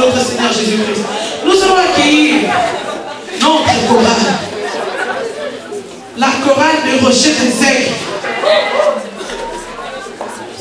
notre Seigneur Jésus-Christ. Nous allons accueillir notre chorale. La chorale de Rocher des Aigles.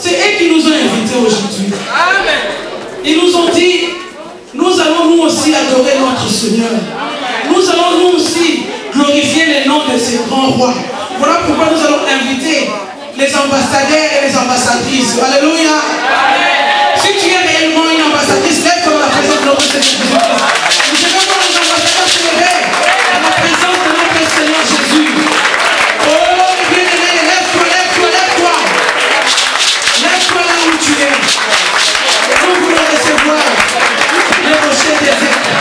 C'est eux qui nous ont invités aujourd'hui. Ils nous ont dit, nous allons nous aussi adorer notre Seigneur. Nous allons nous aussi glorifier le nom de ces grands rois. Voilà pourquoi nous allons inviter les ambassadeurs et les ambassadrices. Alléluia. Si tu es réellement une ambassadrice, lève comme la présence de notre Seigneur Jésus-Christ. Nous devons voir les ambassadeurs se lever à la présence de notre Seigneur Jésus. Oh, bien-aimé, lève-toi, lève-toi, lève-toi. Lève-toi là où tu es. Nous voulons recevoir les rochers des Aigles.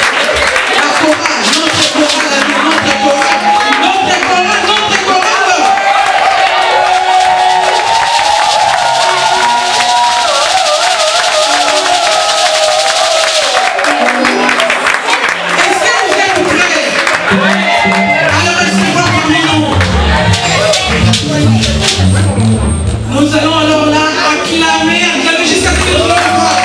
La chorale, notre chorale, notre chorale, notre chorale, notre chorale. Nous allons alors là acclamer jusqu'à ce que nous allons le voir.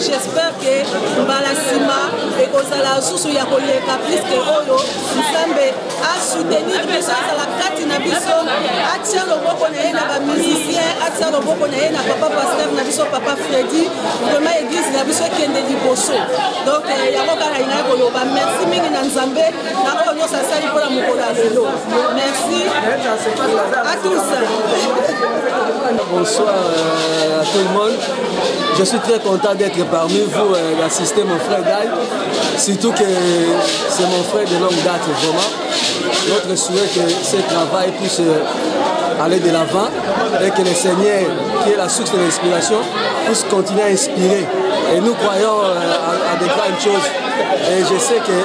J'espère que Balasima et kozala susu ya koleka puisque oyo nzambe asoutenir biso azala kati na biso atia loboko na ye na bamusicien atia loboko na ye na papa pasteur na biso papa Freddy vraiment église na biso ekende liboso donc yango kaka ingai koloba merci mingi na nzambe na oyo nyonso asali mpona mokolo ya lelo merci à tous. Bonsoir à tout le monde. Je suis très content d'être parmi vous, d'assister mon frère Dai. Surtout que c'est mon frère de longue date, vraiment. Notre souhait que ce travail puisse aller de l'avant et que le Seigneur, qui est la source de l'inspiration, puisse continuer à inspirer. Et nous croyons à de grandes choses. Et je sais que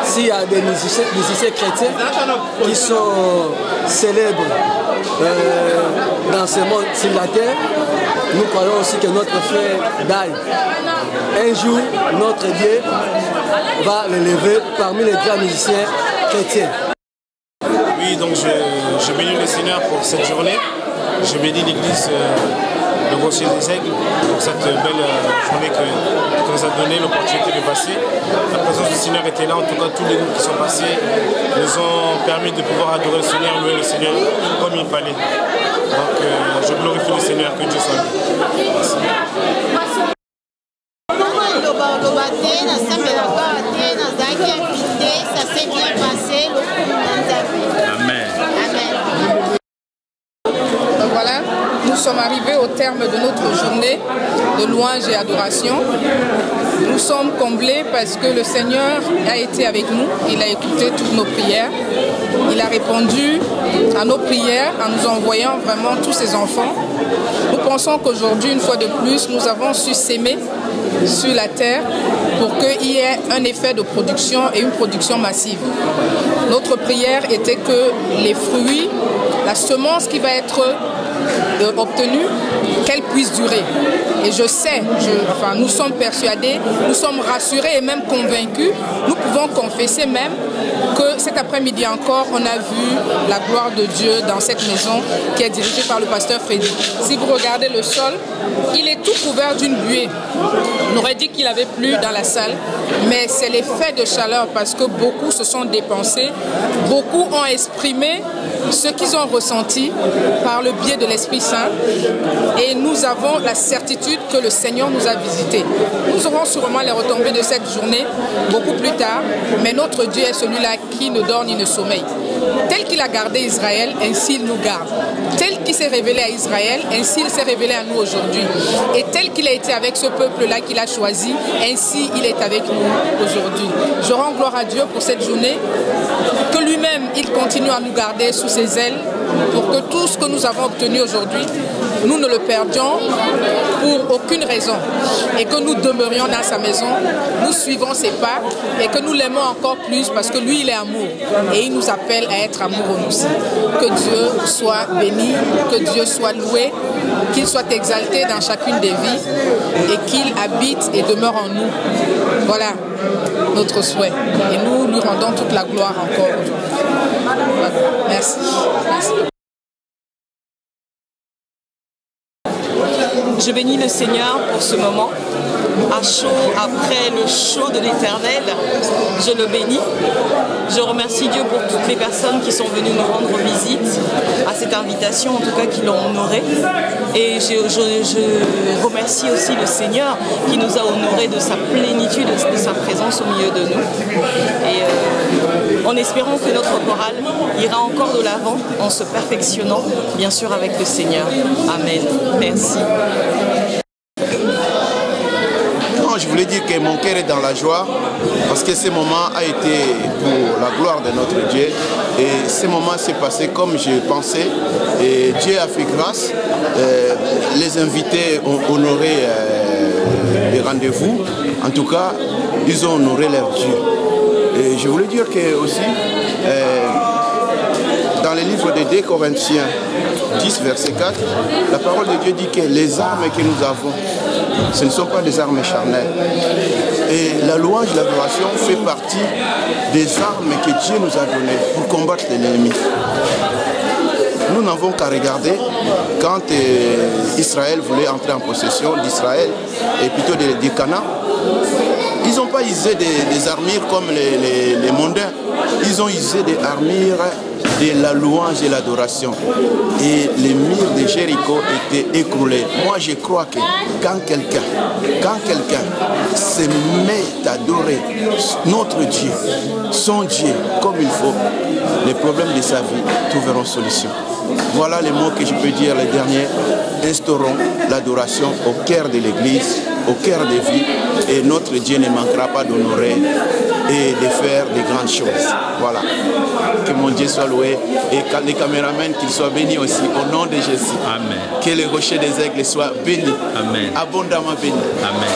s'il y a des musiciens chrétiens qui sont célèbres dans ce monde sur la terre, nous croyons aussi que notre frère Dai, un jour, notre Dieu va l'élever parmi les grands musiciens chrétiens. Oui, donc je bénis le Seigneur pour cette journée. Je bénis l'église de Rocher des Aigles pour cette belle journée que nous a donné l'opportunité de passer. La présence du Seigneur était là, en tout cas tous les groupes qui sont passés nous ont permis de pouvoir adorer le Seigneur, louer le Seigneur comme il fallait. Donc je glorifie le Seigneur, que Dieu soit loué. Merci. Amen. Voilà, nous sommes arrivés au terme de notre journée de louange et adoration. Nous sommes comblés parce que le Seigneur a été avec nous, il a écouté toutes nos prières, il a répondu à nos prières en nous envoyant vraiment tous ses enfants. Nous pensons qu'aujourd'hui, une fois de plus, nous avons su s'aimer sur la terre pour qu'il y ait un effet de production et une production massive. Notre prière était que les fruits, la semence qui va être obtenue, qu'elle puisse durer. Et je sais, nous sommes persuadés, nous sommes rassurés et même convaincus, nous pouvons confesser même que cet après-midi encore, on a vu la gloire de Dieu dans cette maison qui est dirigée par le pasteur Freddy. Si vous regardez le sol, il est tout couvert d'une buée. On aurait dit qu'il avait plu dans la salle, mais c'est l'effet de chaleur parce que beaucoup se sont dépensés, beaucoup ont exprimé ce qu'ils ont ressenti par le biais de l'Esprit Saint et nous avons la certitude que le Seigneur nous a visités. Nous aurons sûrement les retombées de cette journée beaucoup plus tard, mais notre Dieu est celui-là qui ne dort ni ne sommeille. Tel qu'il a gardé Israël, ainsi il nous garde. Tel qu'il s'est révélé à Israël, ainsi il s'est révélé à nous aujourd'hui. Et tel qu'il a été avec ce peuple-là qu'il a choisi, ainsi il est avec nous aujourd'hui. Je rends gloire à Dieu pour cette journée, que lui-même, il continue à nous garder sous ses ailes, pour que tout ce que nous avons obtenu aujourd'hui, nous ne le perdions pour aucune raison et que nous demeurions dans sa maison, nous suivons ses pas et que nous l'aimons encore plus parce que lui il est amour et il nous appelle à être amoureux aussi. Que Dieu soit béni, que Dieu soit loué, qu'il soit exalté dans chacune des vies et qu'il habite et demeure en nous. Voilà notre souhait et nous lui rendons toute la gloire encore aujourd'hui. Voilà. Merci. Merci. Je bénis le Seigneur pour ce moment. À chaud, après le chaud de l'Éternel, je le bénis. Je remercie Dieu pour toutes les personnes qui sont venues nous rendre visite à cette invitation, en tout cas qui l'ont honorée. Et je remercie aussi le Seigneur qui nous a honorés de sa plénitude, de sa présence au milieu de nous. Et en espérant que notre chorale ira encore de l'avant en se perfectionnant, bien sûr avec le Seigneur. Amen. Merci. Je voulais dire que mon cœur est dans la joie parce que ce moment a été pour la gloire de notre Dieu et ce moment s'est passé comme je pensais et Dieu a fait grâce. Les invités ont honoré les rendez-vous, en tout cas ils ont honoré leur Dieu. Et je voulais dire que aussi dans le livre de 2 Corinthiens 10 verset 4, la parole de Dieu dit que les armes que nous avons, ce ne sont pas des armes charnelles. Et la louange, l'adoration fait partie des armes que Dieu nous a données pour combattre l'ennemi. Nous n'avons qu'à regarder quand Israël voulait entrer en possession d'Israël et plutôt du Canaan. Ils n'ont pas usé des armures comme les mondains. Ils ont usé des armures de la louange et l'adoration. Et les murs de Jéricho étaient écroulés. Moi, je crois que quand quelqu'un se met à adorer notre Dieu, son Dieu, comme il faut, les problèmes de sa vie trouveront solution. Voilà les mots que je peux dire, les derniers. Instaurons l'adoration au cœur de l'Église, au cœur des vies, et notre Dieu ne manquera pas d'honorer et de faire de grandes choses. Voilà. Que mon Dieu soit loué et que les caméramans qu'ils soient bénis aussi au nom de Jésus. Amen. Que le rocher des aigles soit béni. Amen. Abondamment béni. Amen.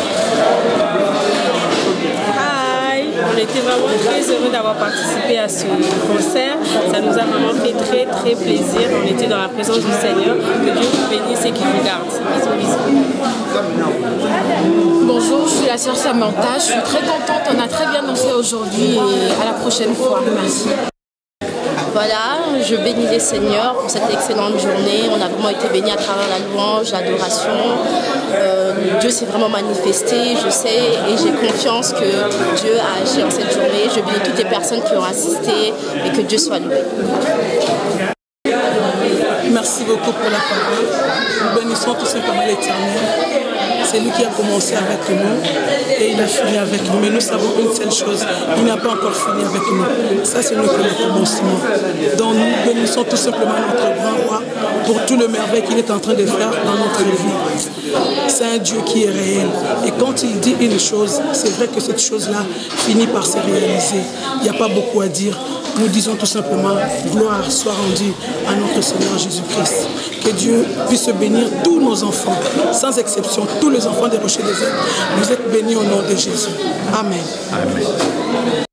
On était vraiment très heureux d'avoir participé à ce concert. Ça nous a vraiment fait très très plaisir. On était dans la présence du Seigneur. Que Dieu vous bénisse et qu'il vous garde. Bisous, bisous. Bonjour, je suis la sœur Samantha. Je suis très contente. On a très bien dansé aujourd'hui et à la prochaine fois. Merci. Voilà, je bénis les Seigneurs pour cette excellente journée. On a vraiment été bénis à travers la louange, l'adoration. Dieu s'est vraiment manifesté, je sais, et j'ai confiance que Dieu a agi en cette journée. Je bénis toutes les personnes qui ont assisté et que Dieu soit loué. Merci beaucoup pour la parole. Nous bénissons tout simplement l'Éternel. C'est lui qui a commencé avec nous et il a fini avec nous. Mais nous savons une seule chose, il n'a pas encore fini avec nous. Ça, c'est nous que le commencement. Donc nous bénissons tout simplement notre grand roi pour tout le merveille qu'il est en train de faire dans notre vie. C'est un Dieu qui est réel. Et quand il dit une chose, c'est vrai que cette chose-là finit par se réaliser. Il n'y a pas beaucoup à dire. Nous disons tout simplement, gloire soit rendue à notre Seigneur Jésus-Christ. Que Dieu puisse bénir tous nos enfants, sans exception, tous les enfants des rochers des aigles. Vous êtes bénis au nom de Jésus. Amen. Amen.